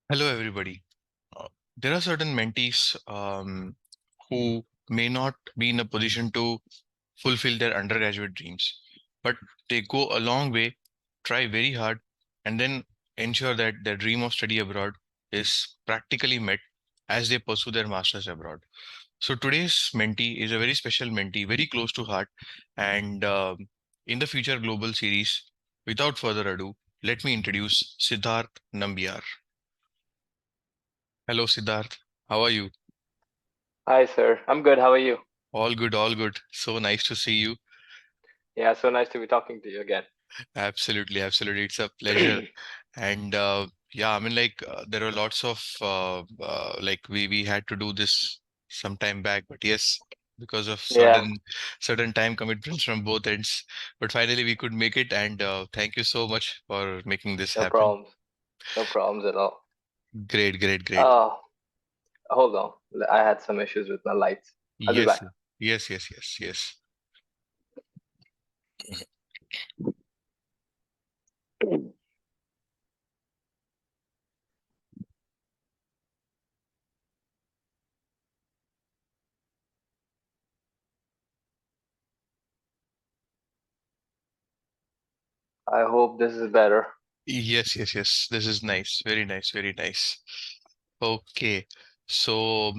Hello, everybody. There are certain mentees who may not be in a position to fulfill their undergraduate dreams, but they go a long way, try very hard, and then ensure that their dream of study abroad is practically met as they pursue their masters abroad. So today's mentee is a very special mentee, very close to heart, and in the future global series, without further ado, let me introduce Siddharth Nambiar. Hello, Siddharth. How are you? Hi, sir. I'm good. How are you? All good, all good. So nice to see you. Yeah, so nice to be talking to you again. Absolutely, absolutely. It's a pleasure. And yeah, I mean, there were lots of like we had to do this some time back, but yes, because of Yeah, certain time commitments from both ends, but finally we could make it. And thank you so much for making this no happen. problems. No problems at all. Great, great, great. Uh, Hold on. I had some issues with my lights. I'll be Yes, back. yes, yes, yes, yes. I hope this is better. Yes, yes, yes. This is nice. Very nice, very nice. Okay. So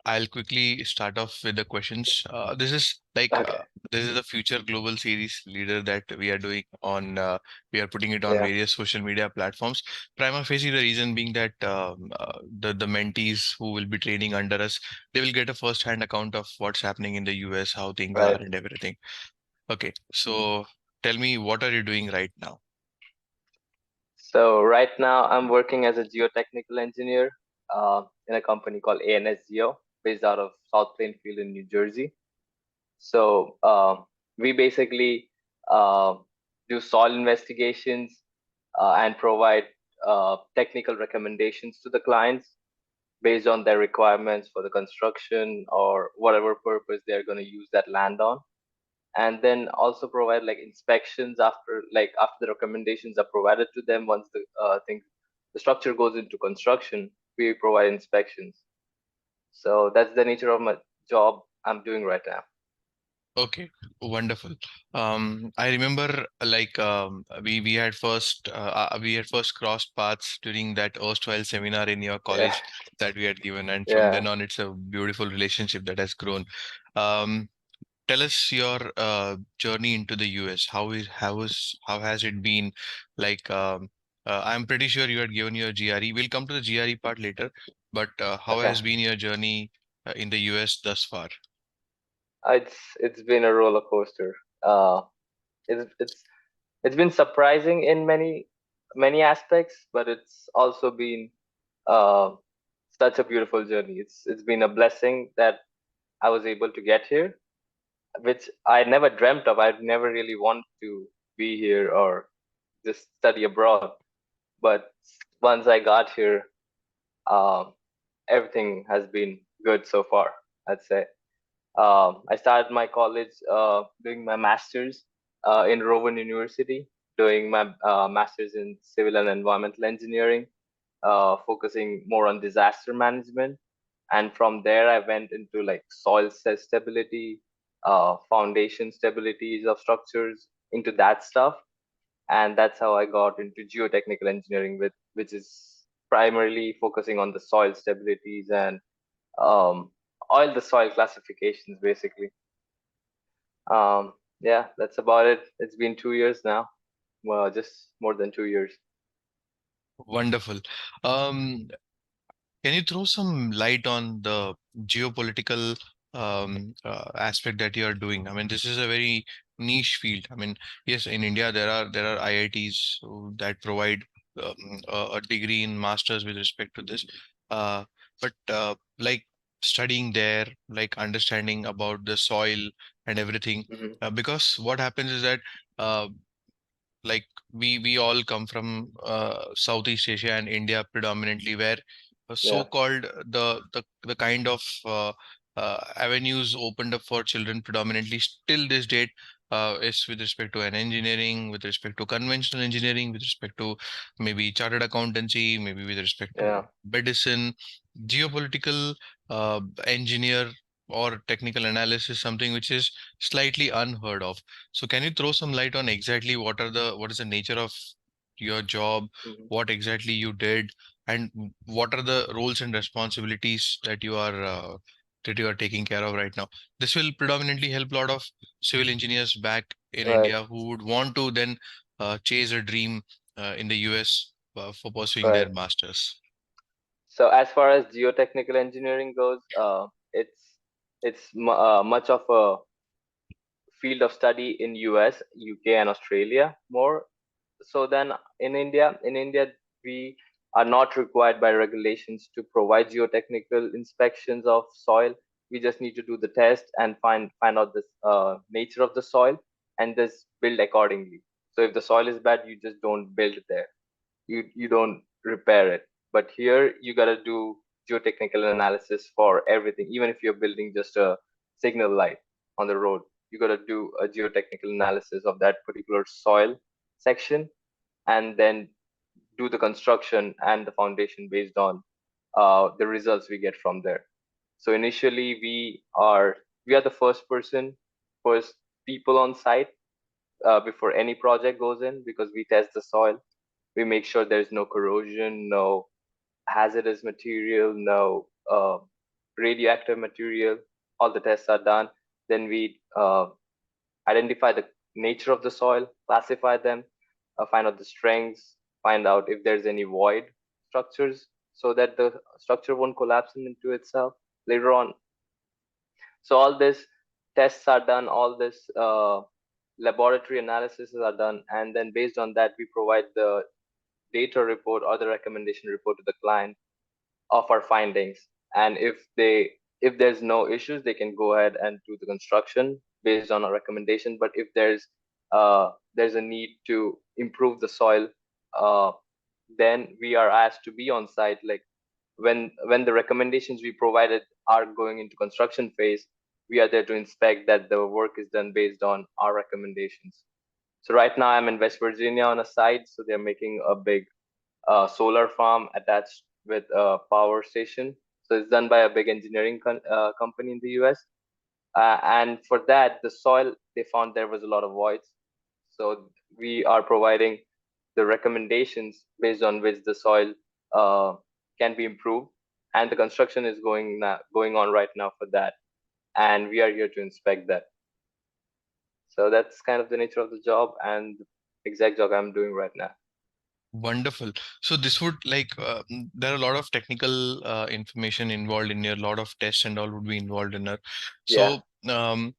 I'll quickly start off with the questions. Okay. This is a future global series leader that we are doing on. We are putting it on Yeah, various social media platforms. Prima facie, the reason being that the mentees who will be training under us, they will get a first-hand account of what's happening in the US, how things are, right. and everything. Okay, so tell me, what are you doing right now? So right now I'm working as a geotechnical engineer in a company called ANS Geo, based out of South Plainfield in New Jersey. So we basically uh, do soil investigations and provide technical recommendations to the clients based on their requirements for the construction or whatever purpose they're going to use that land on, and then also provide like inspections after the recommendations are provided to them. Once the structure goes into construction, we provide inspections. So that's the nature of my job I'm doing right now. Okay, wonderful. I remember we had first crossed paths during that erstwhile seminar in your Yeah. college that we had given, and from Yeah. then on, it's a beautiful relationship that has grown. Um, Tell us your journey into the US. How has it been? Like, I'm pretty sure you had given your GRE. We'll come to the GRE part later, but how Okay. has been your journey in the US thus far? It's been a roller coaster. uh it's been surprising in many aspects, but it's also been uh such a beautiful journey. It's been a blessing that I was able to get here, which I never dreamt of. I'd never really wanted to be here or just study abroad. But once I got here, um, everything has been good so far, I'd say. I started my college doing my master's in Rowan University, doing my master's in civil and environmental engineering, focusing more on disaster management. And from there, I went into like stability, foundation stabilities of structures, into that stuff. And that's how I got into geotechnical engineering, which is primarily focusing on the soil stabilities and um, all the soil classifications, basically. Yeah, that's about it. It's been 2 years now. Well, just more than 2 years. Wonderful. Um, Can you throw some light on the geopolitical aspect that you are doing? I mean, this is a very niche field. I mean, yes, in India there are IITs that provide a degree in masters with respect to this, but like studying there, like understanding about the soil and everything, Hmm. because what happens is that uh, like we all come from Southeast Asia and India predominantly, where Yeah. so-called the kind of avenues opened up for children predominantly still this date is with respect to an engineering, with respect to conventional engineering, with respect to maybe chartered accountancy, maybe with respect to Yeah. medicine, geopolitical engineer or technical analysis, something which is slightly unheard of. So can you throw some light on exactly what is the nature of your job, Hmm. what exactly you did, and what are the roles and responsibilities that you are taking care of right now? This will predominantly help a lot of civil engineers back in Right. India who would want to then chase a dream in the US for pursuing their Right. masters. So as far as geotechnical engineering goes, it's much of a field of study in US, UK, and Australia more so than in India. In India, we are not required by regulations to provide geotechnical inspections of soil. We just need to do the test and find out the nature of the soil and just build accordingly. So if the soil is bad, you just don't build there. You don't repair it. But here you gotta do geotechnical analysis for everything. Even if you're building just a signal light on the road, you gotta do a geotechnical analysis of that particular soil section, and then do the construction and the foundation based on the results we get from there. So initially we are the first people on site before any project goes in, because we test the soil. We make sure there's no corrosion, no hazardous material, no radioactive material. All the tests are done. Then we identify the nature of the soil, classify them, find out the strengths, find out if there's any void structures so that the structure won't collapse into itself later on. So all this tests are done, all this laboratory analysis are done, and then based on that, we provide the data report or the recommendation report to the client of our findings. And if there's no issues, they can go ahead and do the construction based on our recommendation. But if there's a need to improve the soil, uh, then we are asked to be on site. Like when the recommendations we provided are going into construction phase, we are there to inspect that the work is done based on our recommendations. So right now I'm in West Virginia on a site, so they're making a big solar farm attached with a power station. So it's done by a big engineering company in the US. And for that, the soil, they found there was a lot of voids. So we are providing the recommendations based on which the soil uh, can be improved. And the construction is going on right now for that. And we are here to inspect that. So that's kind of the nature of the job and the exact job I'm doing right now. Wonderful. So this would there are a lot of technical information involved in here, a lot of tests and all would be involved in it. Yeah. So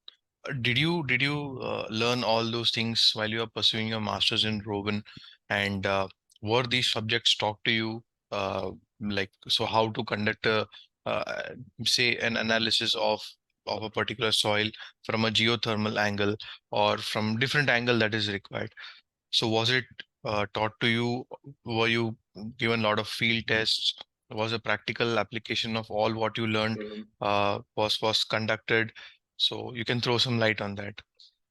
did you learn all those things while you are pursuing your masters in Rowan, and were these subjects taught to you? So how to conduct a uh, say an analysis of a particular soil from a geothermal angle or from different angle that is required. So was it taught to you? Were you given a lot of field tests? Was a practical application of all what you learned Mhm. was conducted? So you can throw some light on that.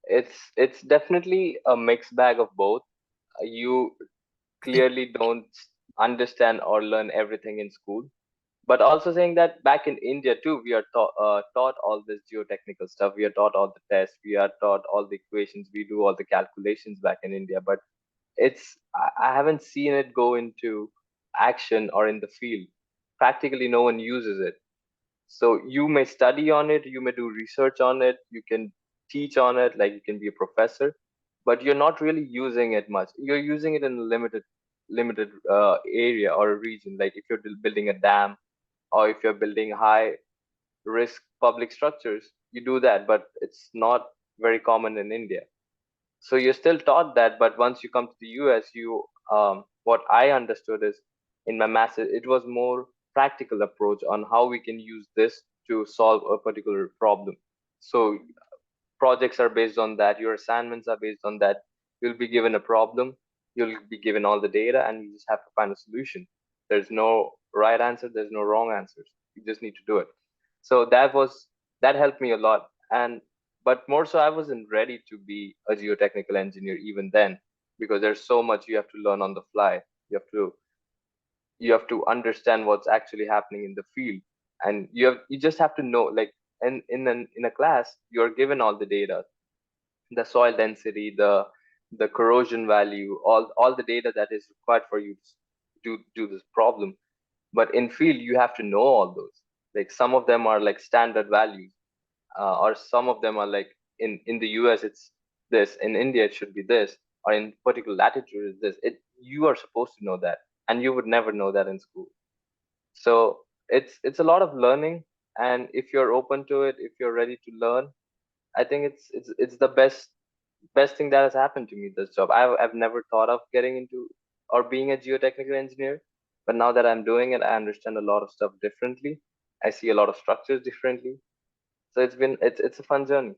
It's definitely a mixed bag of both. You clearly don't understand or learn everything in school, but also saying that back in India too, we are taught all this geotechnical stuff. We are taught all the tests. We are taught all the equations. We do all the calculations back in India, but I haven't seen it go into action or in the field. Practically, no one uses it. So you may study on it, you may do research on it, you can teach on it, like you can be a professor, but you're not really using it much. You're using it in a limited area or a region. Like if you're building a dam, or if you're building high risk public structures, you do that, but it's not very common in India. So you're still taught that, but once you come to the US, what I understood is in my master's, it was more practical approach on how we can use this to solve a particular problem. So projects are based on that, your assignments are based on that. You'll be given a problem, you'll be given all the data, and you just have to find a solution. There's no right answer, there's no wrong answers. You just need to do it. So that helped me a lot. And but more so I wasn't ready to be a geotechnical engineer even then, because there's so much you have to learn on the fly. You have to you have to understand what's actually happening in the field, and you just have to know, like, in a class you're given all the data, the soil density, the corrosion value, all the data that is required for you to do this problem. But in field you have to know all those. Like, some of them are like standard values, or some of them are like, in the US it's this, in India it should be this, or in particular latitude is this. It You are supposed to know that, and you would never know that in school. So it's a lot of learning, and if you're open to it, if you're ready to learn, I think it's the best thing that has happened to me, this job. I've never thought of getting into or being a geotechnical engineer, but now that I'm doing it, I understand a lot of stuff differently. I see a lot of structures differently. So it's a fun journey.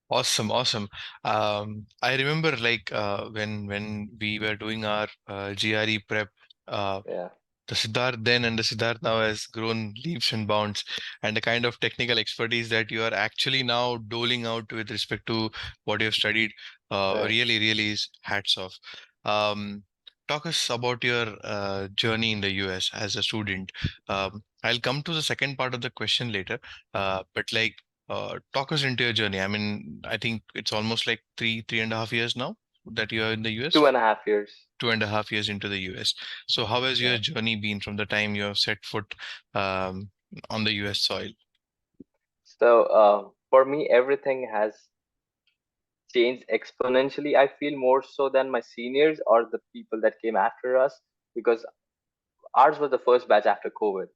Awesome, awesome. I remember like when we were doing our GRE prep, uh, Yeah, the Siddharth then and the Siddharth now has grown leaps and bounds, and the kind of technical expertise that you are actually now doling out with respect to what you have studied, right. really, really is hats off. Um, Talk us about your journey in the US as a student. I'll come to the second part of the question later, but like talk us into your journey. I mean, I think it's almost like three and a half years now that you are in the Two US. and a half years. 2.5 years into the US. So how has your Yeah. journey been from the time you have set foot on the US soil? So for me, everything has changed exponentially. I feel more so than my seniors or the people that came after us, because ours was the first batch after COVID,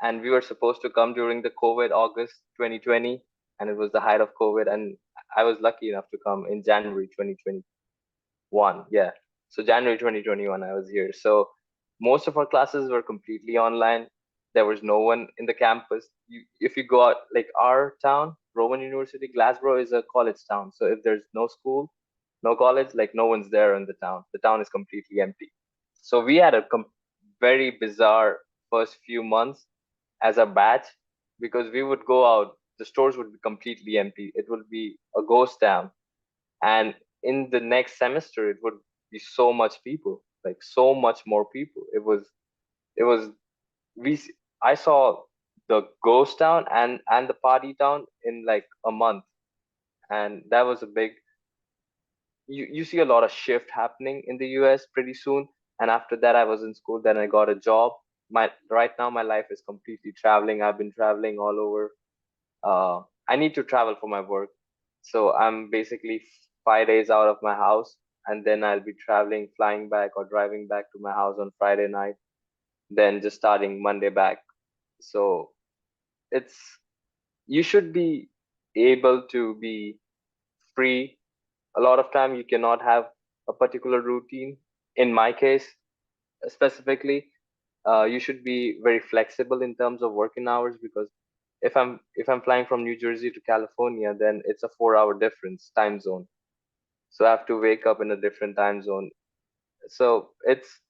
and we were supposed to come during the COVID August 2020, and it was the height of COVID, and I was lucky enough to come in January 2021. Yeah, so January 2021, I was here. So most of our classes were completely online. There was no one in the campus. If you go out, like our town, Rowan University, Glasgow is a college town. So if there's no school, no college, like no one's there in the town. The town is completely empty. So we had a very bizarre first few months as a batch, because we would go out, the stores would be completely empty. It would be a ghost town. And in the next semester, it would be so much people, like so much more people. It was we s- I saw the ghost town and the party town in like a month, and that was a big. You see a lot of shift happening in the US pretty soon. And after that, I was in school, then I got a job. My Right now my life is completely traveling. I've been traveling all over. I need to travel for my work, so I'm basically 5 days out of my house, and then I'll be traveling, flying back or driving back to my house on Friday night, then just starting Monday back. So it's you should be able to be free. A lot of time you cannot have a particular routine. In my case specifically, you should be very flexible in terms of working hours, because if I'm flying from New Jersey to California, then it's a 4 hour difference time zone. So I have to wake up in a different time zone. So it's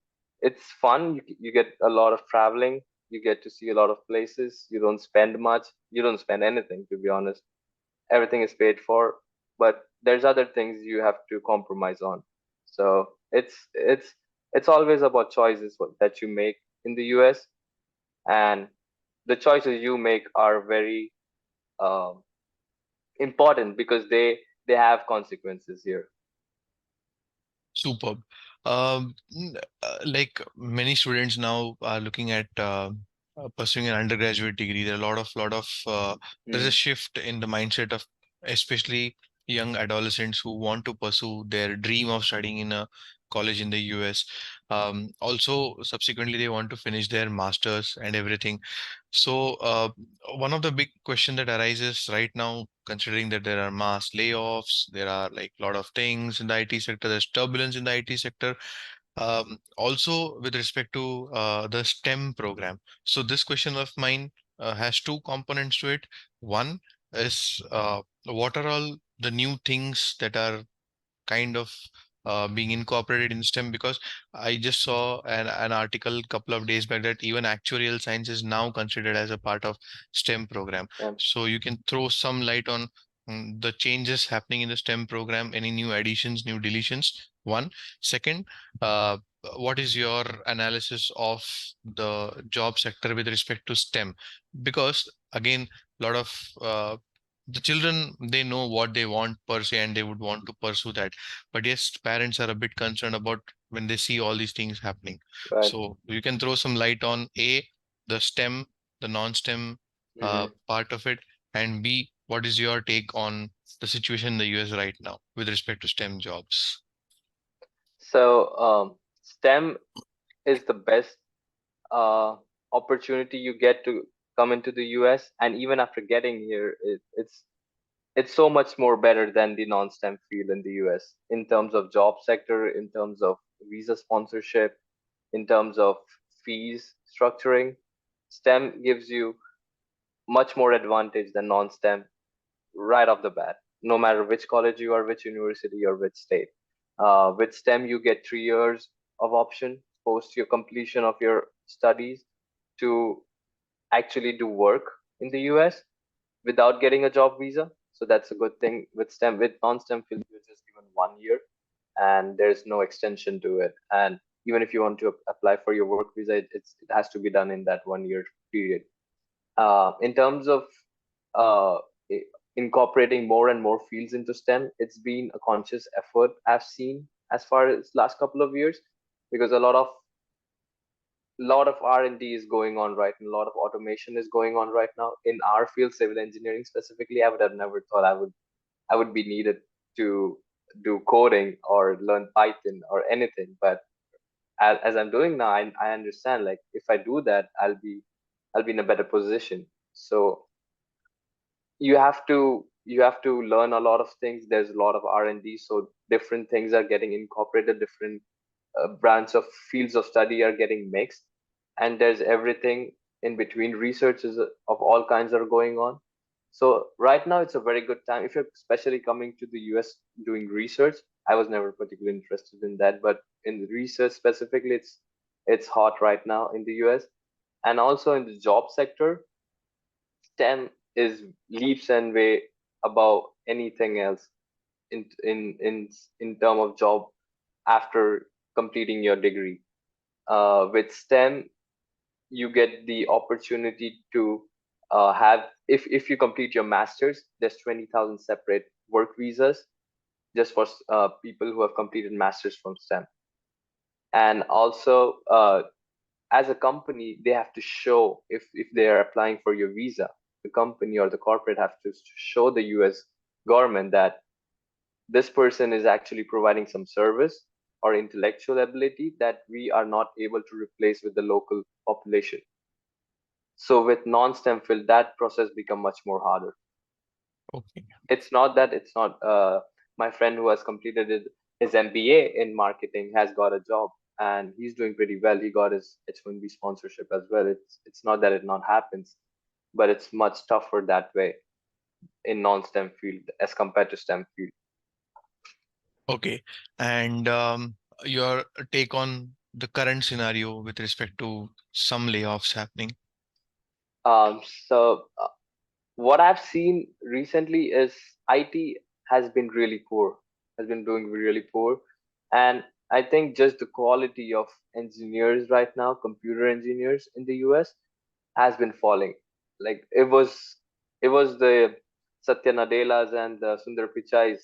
fun. You get a lot of traveling. You get to see a lot of places. You don't spend much. You don't spend anything, to be honest. Everything is paid for, but there's other things you have to compromise on. So it's always about choices that you make in the US, and the choices you make are very um, important, because they have consequences here. Superb. Like many students now are looking at pursuing an undergraduate degree. There are there's a Mm, shift in the mindset of especially young adolescents who want to pursue their dream of studying in a college in the US. Also, subsequently, they want to finish their masters and everything. So, one of the big question that arises right now, considering that there are mass layoffs, there are like a lot of things in the IT sector, there's turbulence in the IT sector. Also, with respect to the STEM program. So, this question of mine has two components to it. One is what are all the new things that are kind of being incorporated in STEM, because I just saw an article a couple of days back that even actuarial science is now considered as a part of STEM program. STEM. So you can throw some light on the changes happening in the STEM program, any new additions, new deletions? One. Second, uh, what is your analysis of the job sector with respect to STEM? Because again, a lot of the children, they know what they want per se and they would want to pursue that. But yes, parents are a bit concerned about when they see all these things happening. Right. So you can throw some light on the STEM, the non-STEM Hmm. part of it, and B, what is your take on the situation in the US right now with respect to STEM jobs? So STEM is the best uh, opportunity you get to come into the US, and even after getting here, it's so much more better than the non-STEM field in the US in terms of job sector, in terms of visa sponsorship, in terms of fees structuring. STEM gives you much more advantage than non-STEM right off the bat, no matter which college you are, which university, or which state. With STEM, you get 3 years of option post your completion of your studies to actually do work in the US without getting a job visa. So that's a good thing with STEM. With non-STEM field, you're just given 1 year and there's no extension to it. And even if you want to apply for your work visa, it has to be done in that 1 year period. In terms of uh, i- incorporating more and more fields into STEM, it's been a conscious effort I've seen as far as last couple of years, because a lot of R&D is going on right and a lot of automation is going on right now in our field, civil engineering specifically. I would have never thought I would be needed to do coding or learn Python or anything, but as I'm doing now, I understand, like, if I do that, I'll be in a better position. So you have to learn a lot of things. There's a lot of R&D, so different things are getting incorporated, different branch of fields of study are getting mixed, and there's everything in between. Researches of all kinds are going on. So right now it's a very good time if you're especially coming to the US doing research. I was never particularly interested in that, but in the research specifically, it's hot right now in the US. And also in the job sector, STEM is leaps and way above anything else in term of job after completing your degree. With STEM, you get the opportunity to have, if you complete your masters, there's 20,000 separate work visas just for people who have completed masters from STEM. And also, as a company, they have to show, if they are applying for your visa, the company or the corporate have to show the US government that this person is actually providing some service or intellectual ability that we are not able to replace with the local population. So with non-STEM field, that process become much more harder. Okay. It's not my friend who has completed his MBA in marketing has got a job and he's doing pretty well. He got his H1B sponsorship as well. It's not that it not happens, but it's much tougher that way in non-STEM field as compared to STEM field. Okay. And your take on the current scenario with respect to some layoffs happening? So what I've seen recently is IT has been really poor, has been doing really poor, and I think just the quality of engineers right now, computer engineers in the US, has been falling. Like it was the Satya Nadellas and the Sundar Pichais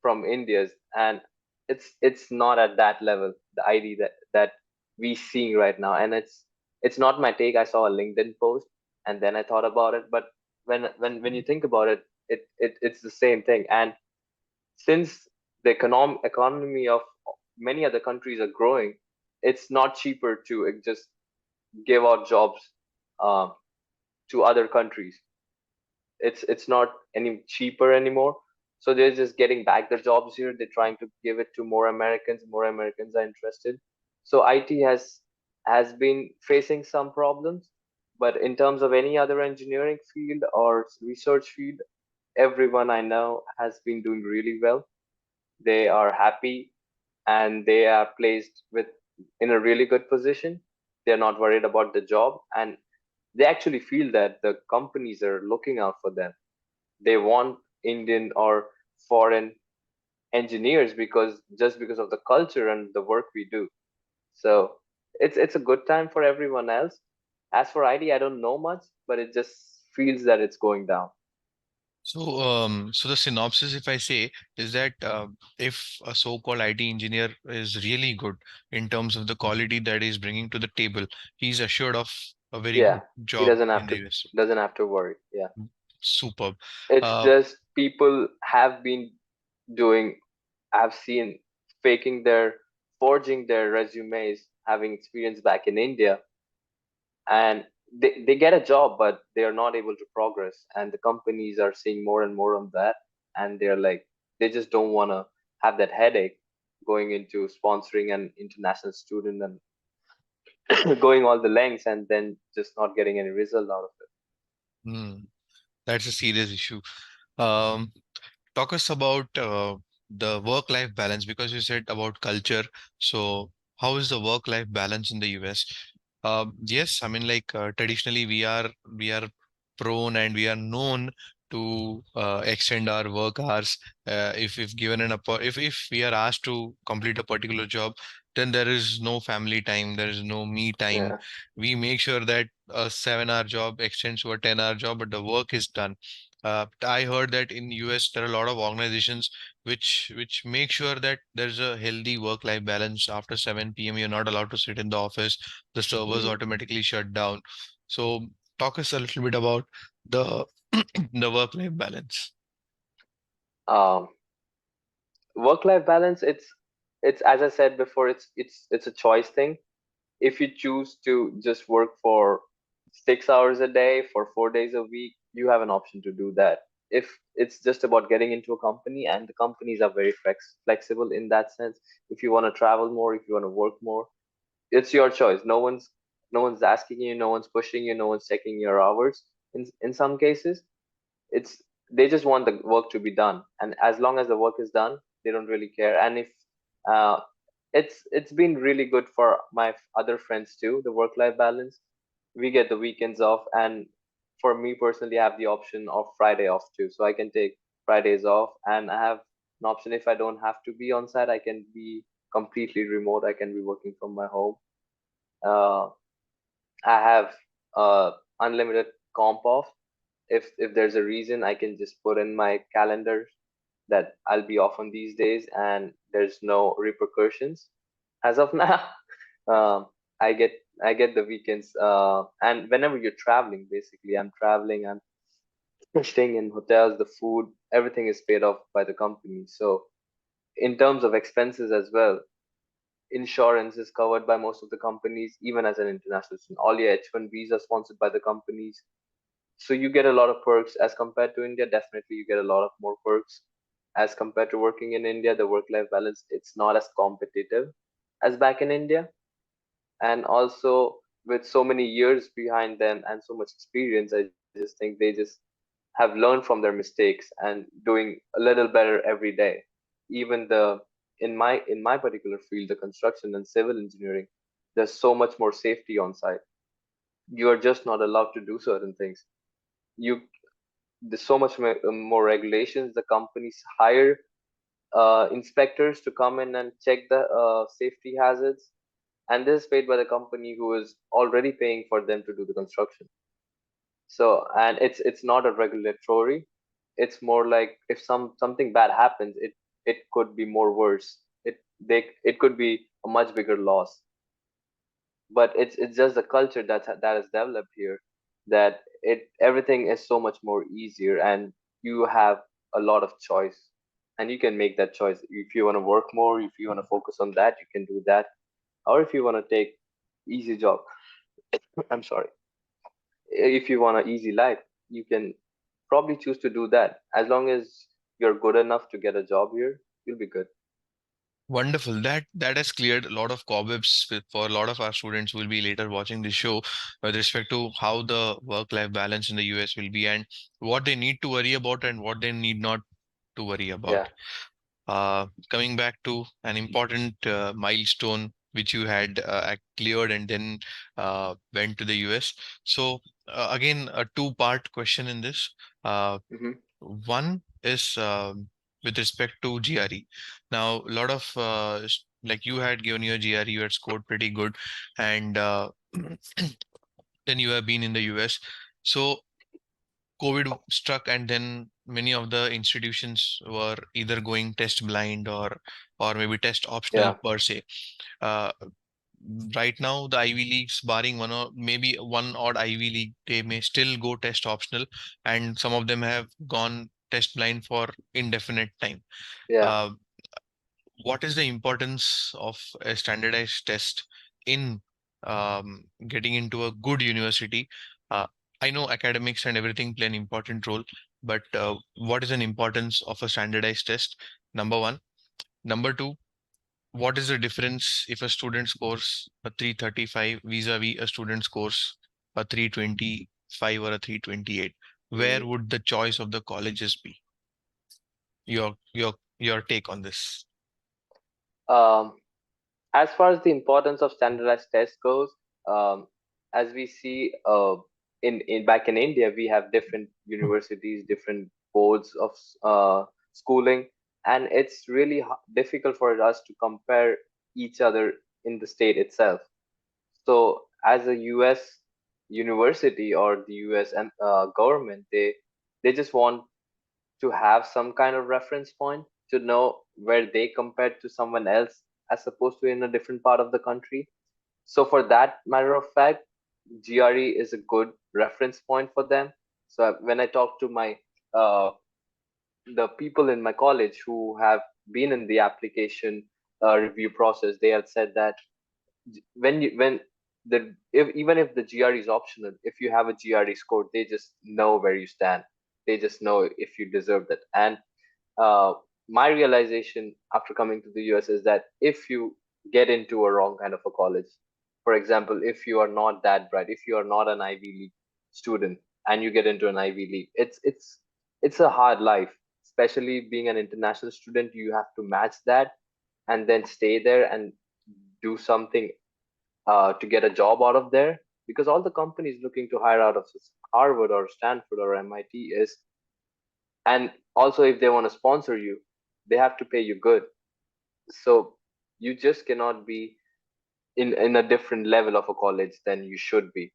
from India's, and it's not at that level. The ID that we seeing right now, and it's not my take. I saw a LinkedIn post, and then I thought about it. But when you think about it, it's the same thing. And since the economy of many other countries are growing, it's not cheaper to just give out jobs uh, to other countries. It's not any cheaper anymore, so they're just getting back their jobs here. They're trying to give it to more Americans are interested. So IT has been facing some problems, but in terms of any other engineering field or research field, everyone I know has been doing really well. They are happy and they are placed with in a really good position. They're not worried about the job, and they actually feel that the companies are looking out for them. They want Indian or foreign engineers, because just because of the culture and the work we do. So it's a good time for everyone else. As for ID, I don't know much, but it just feels that it's going down. So the synopsis, if I say, is that if a so-called IT engineer is really good in terms of the quality that he's bringing to the table, he's assured of a very Yeah, good he job in the US. doesn't have to worry. Yeah, Superb. it's Uh, just people have been doing. I've seen faking their forging their resumes, having experience back in India, and they get a job, but they are not able to progress. And the companies are seeing more and more on that, and they're like, they just don't want to have that headache going into sponsoring an international student and going all the lengths and then just not getting any result out of hmm, that's a serious issue. Um, Talk us about the work-life balance because you said about culture. So, how is the work-life balance in the US? Yes, I mean, like traditionally, we are prone and we are known to extend our work hours. If given if we are asked to complete a particular job, then there is no family time, there is no me it. time. Yeah. We make sure that a 7 hour job extends to a 10-hour job, but the work is done. I heard that in US there are a lot of organizations which make sure that there's a healthy work-life balance. After 7 p.m. you're not allowed to sit in the office. The servers Mhm. automatically shut down. So talk us a little bit about the the work-life balance. um Work life balance, it's as I said before, it's a choice thing. If you choose to just work for 6 hours a day for 4 days a week, you have an option to do that. If it's just about getting into a company, and the companies are very flexible in that sense, if you want to travel more, if you want to work more, it's your choice. No one's asking you, no one's pushing you, no one's checking your hours. In some cases, it's they just want the work to be done, and as long as the work is done, they don't really care. And if uh, it's been really good for my other friends too, the work life balance. We get the weekends off, and for me personally, I have the option of Friday off too, so I can take Fridays off, and I have an option, if I don't have to be on site, I can be completely remote, I can be working from my home. uh, I have unlimited comp off. If there's a reason, I can just put in my calendar that I'll be off on these days, and there's no repercussions as of now. um, I get the weekends, and whenever you're traveling, basically, I'm traveling, I'm staying in hotels, the food, everything is paid off by the company. So in terms of expenses as well, insurance is covered by most of the companies. Even as an international student, all your H1Bs are sponsored by the companies. So you get a lot of perks as compared to India. Definitely, you get a lot of more perks as compared to working in India. The work-life balance, it's not as competitive as back in India, and also with so many years behind them and so much experience, I just think they just have learned from their mistakes and doing a little better every day. Even the in my particular field, the construction and civil engineering, there's so much more safety on site. You are just not allowed to do certain things. You There's so much more regulations. The companies hire inspectors to come in and check the safety hazards, and this is paid by the company who is already paying for them to do the construction. So, and it's not a regulatory. It's more like if something bad happens, it could be more worse. It could be a much bigger loss. But it's just the culture that is developed here, that it everything is so much more easier, and you have a lot of choice, and you can make that choice. If you want to work more, if you want to focus on that, you can do that. Or if you want to take easy job, I'm sorry, if you want an easy life, you can probably choose to do that. As long as you're good enough to get a job here, you'll be good. Wonderful. That has cleared a lot of cobwebs for a lot of our students who will be later watching this show with respect to how the work-life balance in the US will be and what they need to worry about and what they need not to worry Yeah. about. Coming back to an important milestone which you had cleared and then went to the US. So again, a two-part question in this. Uh, Hmm. One. is with respect to GRE. Now, a lot of like you had given your GRE, you had scored pretty good, and then you have been in the US. So COVID struck, and then many of the institutions were either going test blind or maybe test optional Yeah, per se. Uh, right now, the Ivy Leagues, barring one or maybe one odd Ivy League, they may still go test optional, and some of them have gone test blind for indefinite time. yeah. Uh, what is the importance of a standardized test in getting into a good university? Uh, I know academics and everything play an important role, but what is an importance of a standardized test? Number one. Number two, what is the difference if a student scores a 335 vis-a-vis a student scores a 325 or a 328? Where Hmm. would the choice of the colleges be? Your take on this. Um, as far as the importance of standardized tests goes, um, as we see in back in India, we have different universities, different boards of schooling, and it's really difficult for us to compare each other in the state itself. So, as a U.S. university or the U.S. government, they just want to have some kind of reference point to know where they compared to someone else as opposed to in a different part of the country. So for that matter of fact, GRE is a good reference point for them. So when I talk to my uh, the people in my college who have been in the application review process, they have said that when even if the GRE is optional, if you have a GRE score, they just know where you stand. They just know if you deserve it. And uh, my realization after coming to the US is that if you get into a wrong kind of a college, for example, if you are not that bright, if you are not an Ivy League student and you get into an Ivy League, it's a hard life. Especially being an international student, you have to match that and then stay there and do something to get a job out of there. Because all the companies looking to hire out of Harvard or Stanford or MIT is, and also if they want to sponsor you, they have to pay you good. So you just cannot be in a different level of a college than you should be.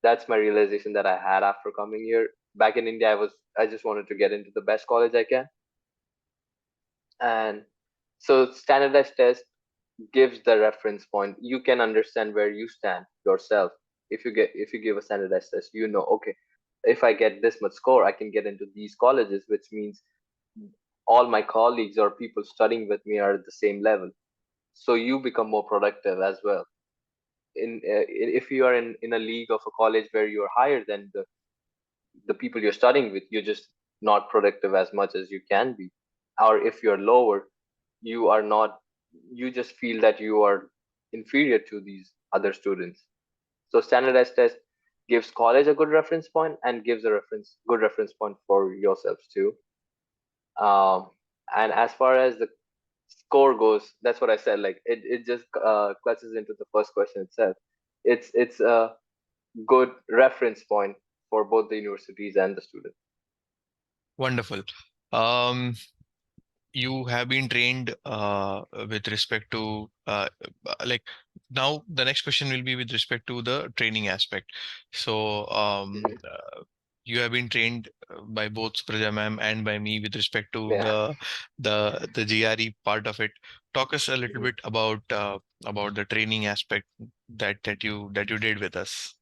That's my realization that I had after coming here. Back in India, I just wanted to get into the best college I can. And so standardized test gives the reference point. You can understand where you stand yourself. If you give a standardized test, you know, okay, if I get this much score, I can get into these colleges, which means all my colleagues or people studying with me are at the same level. So you become more productive as well. If you are in a league of a college where you're higher than the people you're studying with, you're just not productive as much as you can be. Or if you're lower, you are not, you just feel that you are inferior to these other students. So standardized test gives college a good reference point and gives a good reference point for yourselves too. um, and as far as the score goes, that's what I said. Like it just clutches into the first question itself. It's a good reference point for both the universities and the student. Wonderful. Um, you have been trained with respect to like now the next question will be with respect to the training aspect. So Mhm. you have been trained by both Praja ma'am and by me with respect to Yeah. the GRE part of it. Talk us a little Mhm. bit about the training aspect that you did with us,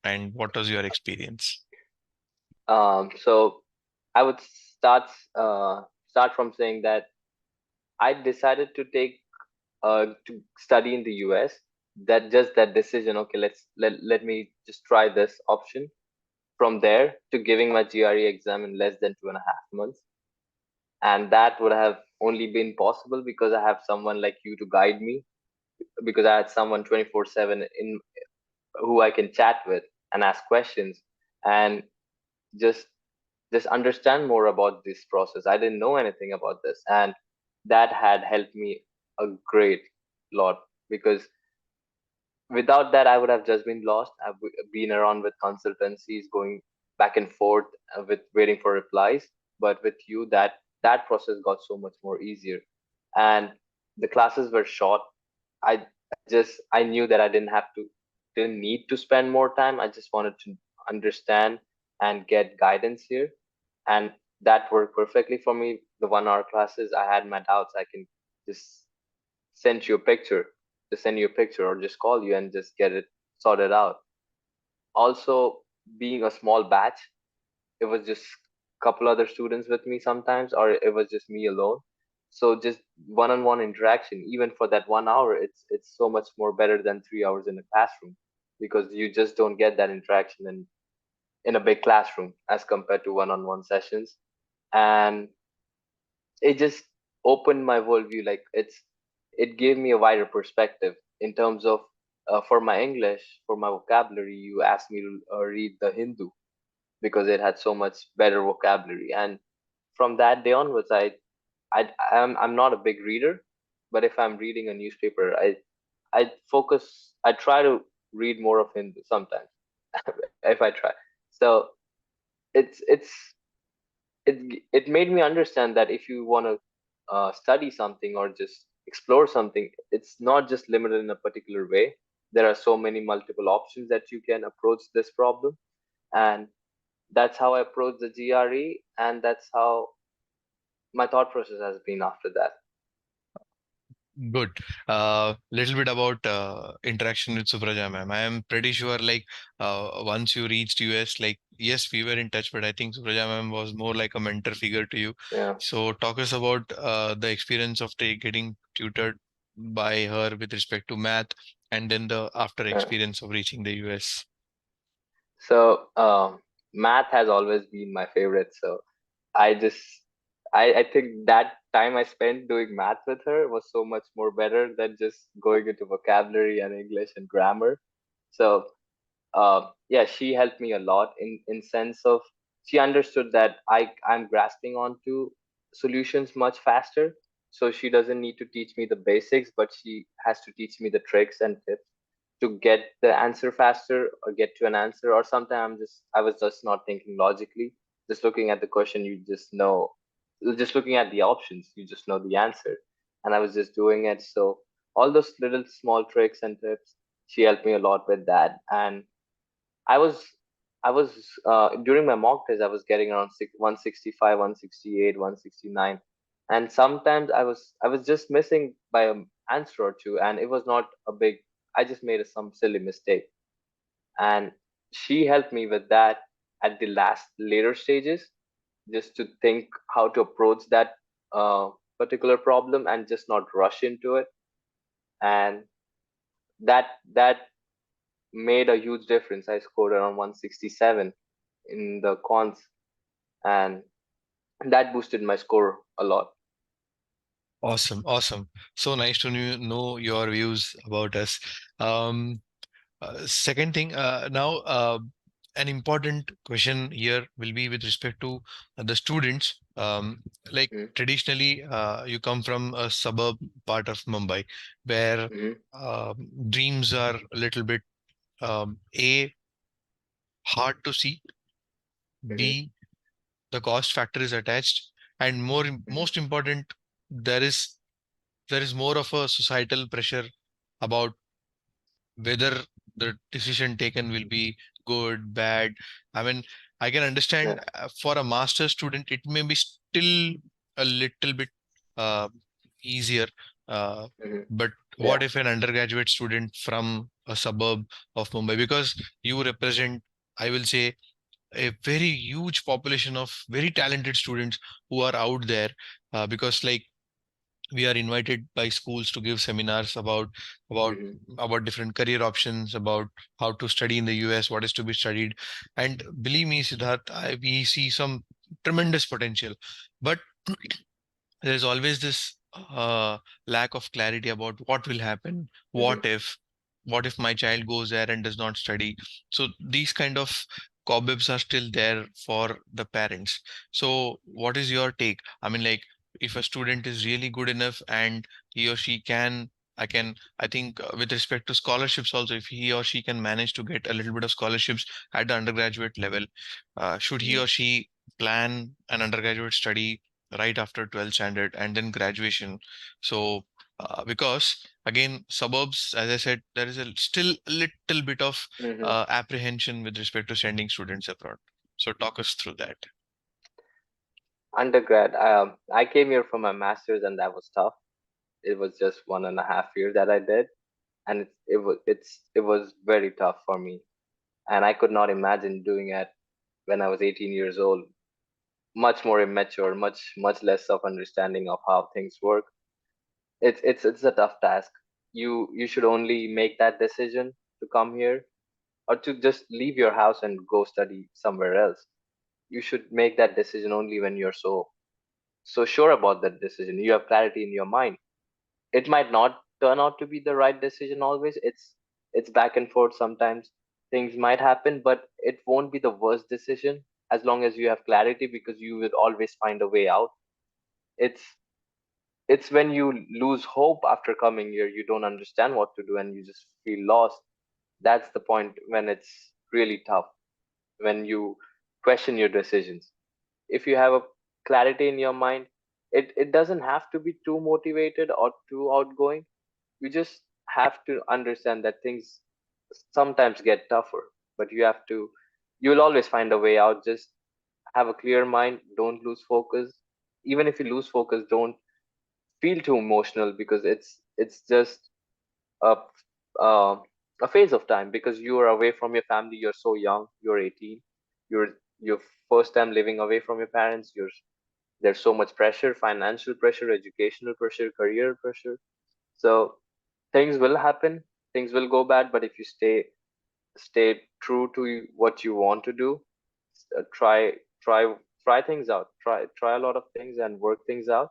and what was your experience? So I would start from saying that I decided to take to study in the US. That just that decision. Okay, let me just try this option. From there to giving my GRE exam in less than 2.5 months, and that would have only been possible because I have someone like you to guide me. Because I had someone 24/7 in who I can chat with and ask questions and just understand more about this process. I didn't know anything about this, and that had helped me a great lot because without that I would have just been lost. Been around with consultancies, going back and forth with waiting for replies. but with you, that process got so much more easier. And the classes were short. I knew that I didn't need to spend more time. I just wanted to understand and get guidance here, and that worked perfectly for me. The 1 hour classes, I had my doubts, I can just send you a picture, just send you a picture, or just call you and just get it sorted out. Also, being a small batch, it was just a couple other students with me sometimes, or it was just me alone. So just one-on-one interaction, even for that 1 hour, it's so much more better than 3 hours in a classroom, because you just don't get that interaction in a big classroom as compared to one-on-one sessions. And it just opened my worldview. Like, it gave me a wider perspective in terms of, for my English, for my vocabulary, you asked me to read the Hindu because it had so much better vocabulary. And from that day onwards, I'm not a big reader, but if I'm reading a newspaper, I try to read more of Hindu sometimes if I try. So it's it made me understand that if you want to study something or just explore something, it's not just limited in a particular way. There are so many multiple options that you can approach this problem. And that's how I approach the GRE, and that's how my thought process has been after that. Good. Little bit about interaction with Supraja ma'am. I am pretty sure, like, once you reached US, like, yes, we were in touch, but I think Supraja ma'am was more like a mentor figure to you. Yeah, So talk us about the experience of getting tutored by her with respect to math, and then the after yeah. experience of reaching the US. So math has always been my favorite. So I just I think that time I spent doing math with her was so much more better than just going into vocabulary and English and grammar. So yeah, she helped me a lot in sense of, she understood that I'm grasping onto solutions much faster. So she doesn't need to teach me the basics, but she has to teach me the tricks and tips to get the answer faster, or get to an answer. Or sometimes I was just not thinking logically, just looking at the question, you just know, just looking at the options, you just know the answer. And I was just doing it. So all those little small tricks and tips, she helped me a lot with that. And I was I was during my mock test, I was getting around 165, 168, 169, and sometimes I was just missing by an answer or two, and it was not a big. I just made some silly mistake, and she helped me with that at the last later stages, just to think how to approach that particular problem and just not rush into it. And that made a huge difference. I scored around 167 in the cons, and that boosted my score a lot. Awesome, awesome. So nice to know your views about us. Um, Second thing, now an important question here will be with respect to the students. Like Mm-hmm. traditionally, you come from a suburb part of Mumbai, where Mm-hmm. dreams are a little bit a hard to see, Mm-hmm. b the cost factor is attached, and most important, there is there is more of a societal pressure about whether the decision taken will be good, bad. I mean, I can Yeah. understand for a master student, it may be still a little bit uh, easier. Uh, Mm-hmm. but Yeah. what if an undergraduate student from a suburb of Mumbai, because you represent, I will say, a very huge population of very talented students who are out there, because like we are invited by schools to give seminars about Mm-hmm. about different career options, about how to study in the US, what is to be studied. And believe me, Siddharth, we see some tremendous potential, but there's always this lack of clarity about what will happen, Mm-hmm. what if my child goes there and does not study. So these kind of cobwebs are still there for the parents. So what is your take? I mean, like, if a student is really good enough and he or she can, I think, with respect to scholarships also, if he or she can manage to get a little bit of scholarships at the undergraduate level, should he Mm-hmm. or she plan an undergraduate study right after 12th standard and then graduation. So, because again, suburbs, as I said, there is still a little bit of Hmm. apprehension with respect to sending students abroad. So, talk us through that. Undergrad, I came here for my master's, and that was tough. It was just 1.5 years that I did, and it was very tough for me, and I could not imagine doing it when I was 18 years old. Much more immature, much less of understanding of how things work. It's a tough task. You should only make that decision to come here, or to just leave your house and go study somewhere else. You should make that decision only when you're so sure about that decision. You have clarity in your mind. It might not turn out to be the right decision always. It's back and forth sometimes. Things might happen, but it won't be the worst decision as long as you have clarity, because you will always find a way out. It's it's when you lose hope after coming here, you don't understand what to do and you just feel lost. That's the point when it's really tough, when you question your decisions. If you have a clarity in your mind, it doesn't have to be too motivated or too outgoing. You just have to understand that things sometimes get tougher, but you'll always find a way out. Just have a clear mind, don't lose focus. Even if you lose focus, don't feel too emotional, because it's just a uh, a phase of time, because you are away from your family. You're so young, you're 18. Your first time living away from your parents. There's so much pressure, financial pressure, educational pressure, career pressure. So things will happen, things will go bad, but if you stay true to what you want to do, try things out, try a lot of things and work things out.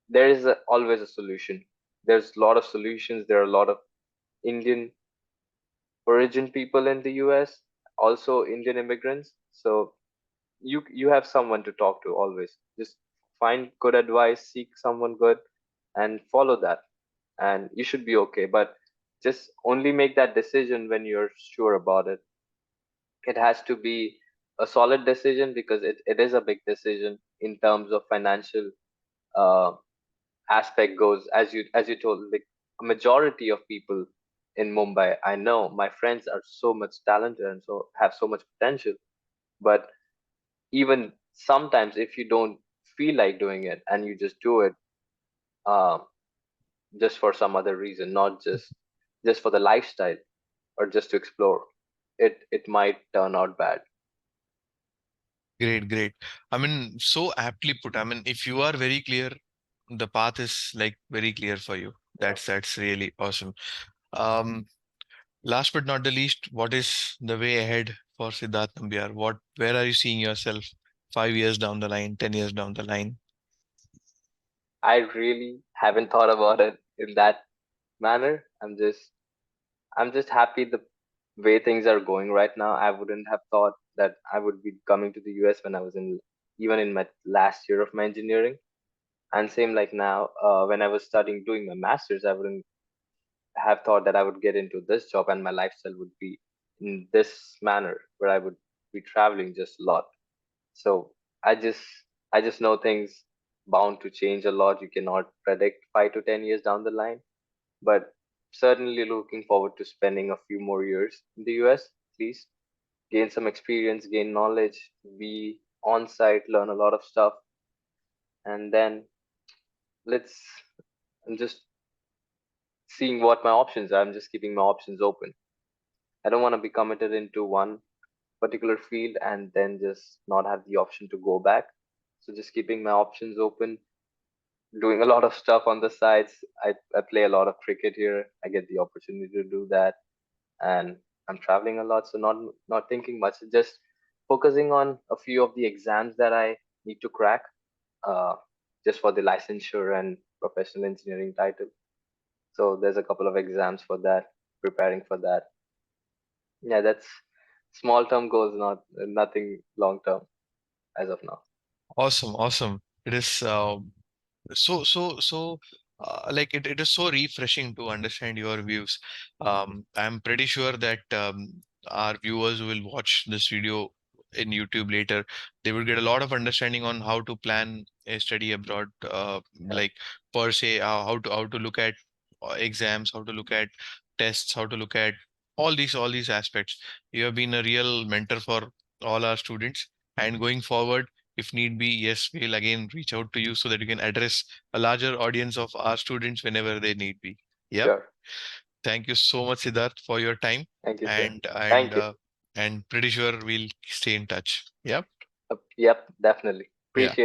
There is always a solution. There's a lot of solutions. There are a lot of Indian origin people in the US, also Indian immigrants. So you have someone to talk to always. Just find good advice, seek someone good, and follow that, and you should be okay. But just only make that decision when you're sure about it. It has to be a solid decision, because it is a big decision in terms of financial uh, aspect goes. As you told, like, a majority of people in Mumbai, I know my friends are so much talented and so have so much potential, but even sometimes if you don't feel like doing it and you just do it, uh, just for some other reason, not just for the lifestyle or just to explore, it might turn out bad. Great, great. I mean, so aptly put. I mean, if you are very clear, the path is like very clear for you. That's really awesome. Um, Last but not the least, what is the way ahead for Siddharth Nambiar? Where are you seeing yourself 5 years down the line, 10 years down the line? I really haven't thought about it in that manner. I'm just happy the way things are going right now. I wouldn't have thought that I would be coming to the US when I was in even in my last year of my engineering. And same like now, when I was studying doing my masters, I wouldn't have thought that I would get into this job and my lifestyle would be in this manner, where I would be traveling just a lot. So I just I just know things bound to change a lot. You cannot predict 5 to 10 years down the line, but certainly looking forward to spending a few more years in the US, at least gain some experience, gain knowledge, be on site, learn a lot of stuff, and then let's. I'm just seeing what my options are. I'm just keeping my options open. I don't want to be committed into one particular field and then just not have the option to go back. So just keeping my options open, doing a lot of stuff on the sides. I play a lot of cricket here. I get the opportunity to do that, and I'm traveling a lot, so not thinking much, just focusing on a few of the exams that I need to crack, uh, just for the licensure and professional engineering title. So there's a couple of exams for that, preparing for that. Yeah, that's small term goals, not nothing long term as of now. Awesome, awesome. It is like it is so refreshing to understand your views. I'm pretty sure that our viewers will watch this video in YouTube later, they would get a lot of understanding on how to plan a study abroad, Yeah, like per se, how to look at exams, how to look at tests, how to look at all these aspects. You have been a real mentor for all our students, and going forward, if need be, yes, we'll again reach out to you so that you can address a larger audience of our students whenever they need be. Yep. sure. Thank you so much, Siddharth, for your time, Thank you, sir. and Thank you. pretty sure we'll stay in touch. Yep. Yep, definitely. Yeah. Appreciate